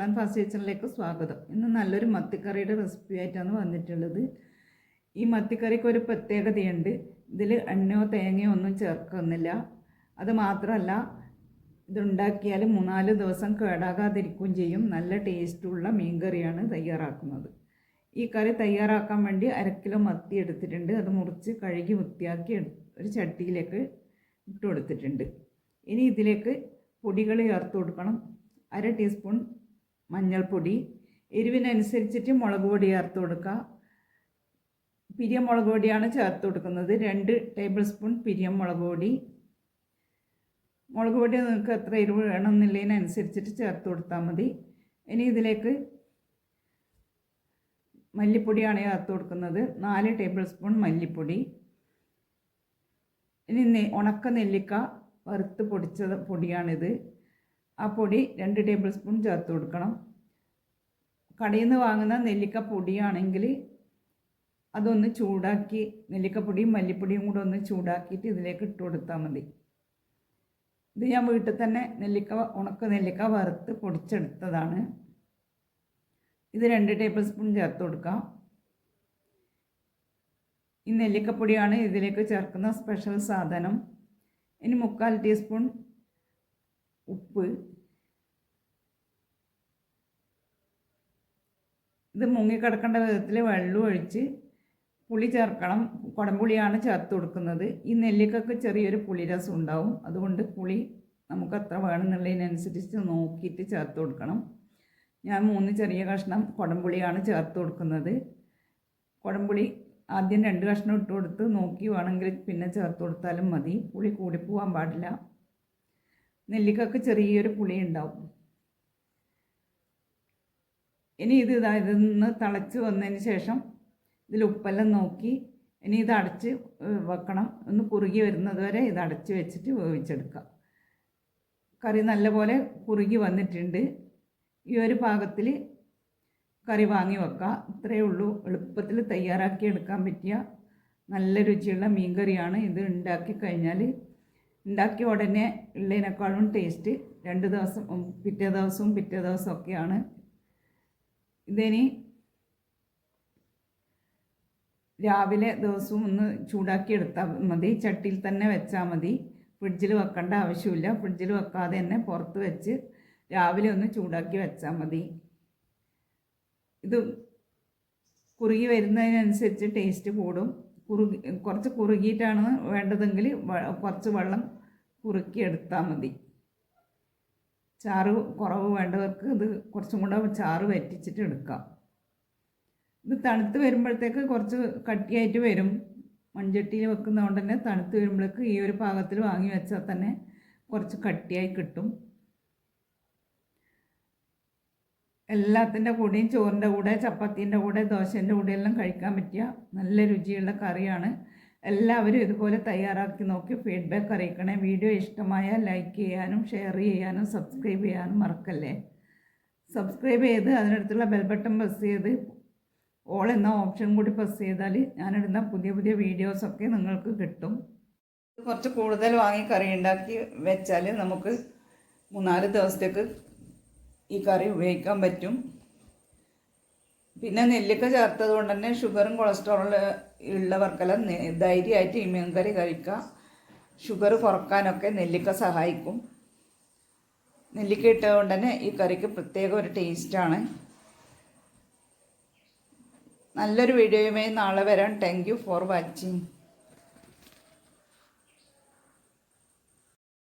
Shaan fast കിച്ചണിലേക്ക് സ്വാഗതം. ഇന്ന് നല്ലൊരു മത്തിക്കറിയുടെ റെസിപ്പി ആയിട്ടാണ് വന്നിട്ടുള്ളത്. ഈ മത്തിക്കറിക്ക് ഒരു പ്രത്യേകതയുണ്ട്. ഇതിൽ എണ്ണയോ തേങ്ങയോ ഒന്നും ചേർക്കുന്നില്ല. അത് മാത്രമല്ല, ഇതുണ്ടാക്കിയാൽ 3-4 ദിവസം കേടാകാതിരിക്കുകയും ചെയ്യും. നല്ല ടേസ്റ്റുള്ള മീൻ കറിയാണ് തയ്യാറാക്കുന്നത്. ഈ കറി തയ്യാറാക്കാൻ വേണ്ടി 1/2 കിലോ മത്തി എടുത്തിട്ടുണ്ട്. അത് മുറിച്ച് കഴുകി വൃത്തിയാക്കി ഒരു ചട്ടിയിലേക്ക് ഇട്ട് കൊടുത്തിട്ടുണ്ട്. ഇനി ഇതിലേക്ക് പൊടികൾ ചേർത്ത് കൊടുക്കണം. 1/2 ടീസ്പൂൺ മഞ്ഞൾപ്പൊടി, എരിവിനനുസരിച്ചിട്ട് മുളക് പൊടി ചേർത്ത് കൊടുക്കുക. പിരിയം മുളക് പൊടിയാണ് ചേർത്ത് കൊടുക്കുന്നത്. 2 ടേബിൾ സ്പൂൺ പിരിയം മുളക് പൊടി. മുളക് പൊടി നിങ്ങൾക്ക് എത്ര എരിവ് വേണമെന്നുള്ളതിനനുസരിച്ചിട്ട് ചേർത്ത് കൊടുത്താൽ മതി. ഇനി ഇതിലേക്ക് മല്ലിപ്പൊടിയാണ് ചേർത്ത് കൊടുക്കുന്നത്. 4 ടേബിൾ സ്പൂൺ മല്ലിപ്പൊടി. ഇനി ഉണക്ക നെല്ലിക്ക വറുത്ത് പൊടിച്ച പൊടിയാണിത്. ആ പൊടി 2 ടേബിൾ സ്പൂൺ ചേർത്ത് കൊടുക്കണം. കടയിൽ നിന്ന് വാങ്ങുന്ന നെല്ലിക്ക പൊടിയാണെങ്കിൽ അതൊന്ന് ചൂടാക്കി, നെല്ലിക്കപ്പൊടിയും മല്ലിപ്പൊടിയും കൂടെ ഒന്ന് ചൂടാക്കിയിട്ട് ഇതിലേക്ക് ഇട്ട് കൊടുത്താൽ മതി. ഇത് ഞാൻ വീട്ടിൽ തന്നെ ഉണക്ക നെല്ലിക്ക വറുത്ത് പൊടിച്ചെടുത്തതാണ്. ഇത് 2 ടേബിൾ സ്പൂൺ ചേർത്ത് കൊടുക്കാം. ഈ നെല്ലിക്കപ്പൊടിയാണ് ഇതിലേക്ക് ചേർക്കുന്ന സ്പെഷ്യൽ സാധനം. ഇനി 3/4 ടീസ്പൂൺ ഉപ്പ്. ഇത് മുങ്ങിക്കിടക്കേണ്ട വിധത്തിൽ വെള്ളം ഒഴിച്ച് പുളി ചേർക്കണം. കുടംപുളിയാണ് ചേർത്ത് കൊടുക്കുന്നത്. ഈ നെല്ലിക്കയ്ക്ക് ചെറിയൊരു പുളിരസം ഉണ്ടാവും. അതുകൊണ്ട് പുളി നമുക്ക് എത്ര വേണമെന്നുള്ളതിനനുസരിച്ച് നോക്കിയിട്ട് ചേർത്ത് കൊടുക്കണം. ഞാൻ 3 ചെറിയ കഷ്ണം കുടംപുളിയാണ് ചേർത്ത് കൊടുക്കുന്നത്. കുടംപുളി ആദ്യം 2 കഷ്ണം ഇട്ട് കൊടുത്ത് നോക്കി വേണമെങ്കിൽ പിന്നെ ചേർത്ത് കൊടുത്താലും മതി. പുളി കൂടിപ്പോവാൻ പാടില്ല. നെല്ലിക്കയ്ക്ക് ചെറിയൊരു പുളി ഉണ്ടാവും. ഇനി ഇതൊന്ന് തിളച്ച് വന്നതിന് ശേഷം ഇതിൽ ഉപ്പെല്ലാം നോക്കി ഇനി ഇത് അടച്ച് വെക്കണം. ഒന്ന് കുറുകി വരുന്നത് വരെ ഇത് അടച്ച് വെച്ചിട്ട് വേവിച്ചെടുക്കാം. കറി നല്ലപോലെ കുറുകി വന്നിട്ടുണ്ട്. ഈ ഒരു പാകത്തിൽ കറി വാങ്ങി വെക്കുക. ഇത്രയേ ഉള്ളൂ. എളുപ്പത്തിൽ തയ്യാറാക്കി എടുക്കാൻ പറ്റിയ നല്ല രുചിയുള്ള മീൻ കറിയാണ്. ഇത് ഉണ്ടാക്കി കഴിഞ്ഞാൽ ഉണ്ടാക്കിയ ഉടനെ ഉള്ളതിനേക്കാളും ടേസ്റ്റ് 2 ദിവസം പിറ്റേ ദിവസമൊക്കെയാണ്. ഇതിനി രാവിലെ ദിവസവും ഒന്ന് ചൂടാക്കി എടുത്താൽ മതി. ചട്ടിയിൽ തന്നെ വെച്ചാൽ മതി. ഫ്രിഡ്ജിൽ വെക്കേണ്ട ആവശ്യമില്ല. ഫ്രിഡ്ജിൽ വെക്കാതെ തന്നെ പുറത്ത് വെച്ച് രാവിലെ ഒന്ന് ചൂടാക്കി വെച്ചാൽ മതി. ഇത് കുറുകി വരുന്നതിനനുസരിച്ച് ടേസ്റ്റ് കൂടും. കുറച്ച് കുറുകിയിട്ടാണ് വേണ്ടതെങ്കിൽ കുറച്ച് വെള്ളം കുറുക്കിയെടുത്താൽ മതി. ചാറ് കുറവ് വേണ്ടവർക്ക് ഇത് കുറച്ചും കൂടെ ചാറ് വറ്റിച്ചിട്ട് എടുക്കാം. ഇത് തണുത്ത് വരുമ്പോഴത്തേക്ക് കുറച്ച് കട്ടിയായിട്ട് വരും. മൺചട്ടിയിൽ വെക്കുന്നതുകൊണ്ട് തന്നെ തണുത്ത് വരുമ്പോഴേക്ക് ഈ ഒരു പാകത്തിൽ വാങ്ങി വെച്ചാൽ തന്നെ കുറച്ച് കട്ടിയായി കിട്ടും. എല്ലാത്തിൻ്റെ കൂടെയും ചോറിൻ്റെ കൂടെ, ചപ്പാത്തീൻ്റെ കൂടെ, ദോശേൻ്റെ കൂടെ എല്ലാം കഴിക്കാൻ പറ്റിയ നല്ല രുചിയുള്ള കറിയാണ്. എല്ലാവരും ഇതുപോലെ തയ്യാറാക്കി നോക്കി ഫീഡ്ബാക്ക് അറിയിക്കണേ. വീഡിയോ ഇഷ്ടമായാൽ ലൈക്ക് ചെയ്യാനും ഷെയർ ചെയ്യാനും സബ്സ്ക്രൈബ് ചെയ്യാനും മറക്കല്ലേ. സബ്സ്ക്രൈബ് ചെയ്ത് അതിനടുത്തുള്ള ബെൽ ബട്ടൺ പ്രസ് ചെയ്ത് ഓൾ എന്ന ഓപ്ഷൻ കൂടി പ്രസ് ചെയ്താൽ ഞാനിടുന്ന പുതിയ വീഡിയോസൊക്കെ നിങ്ങൾക്ക് കിട്ടും. കുറച്ച് കൂടുതൽ വാങ്ങി കറി ഉണ്ടാക്കി വെച്ചാൽ നമുക്ക് 3-4 ദിവസത്തേക്ക് ഈ കറി ഉപയോഗിക്കാൻ പറ്റും. പിന്നെ നെല്ലിക്ക ചേർത്തത് കൊണ്ട് തന്നെ ഷുഗറും കൊളസ്ട്രോളും ഉള്ളവർക്കെല്ലാം ധൈര്യമായിട്ട് ഈ മീൻ കറി കഴിക്കാം. ഷുഗർ കുറക്കാനൊക്കെ നെല്ലിക്ക സഹായിക്കും. നെല്ലിക്ക ഇട്ടതുകൊണ്ട് തന്നെ ഈ കറിക്ക് പ്രത്യേക ഒരു ടേസ്റ്റാണ്. നല്ലൊരു വീഡിയോയുമായി നാളെ വരാം. Thank you for watching.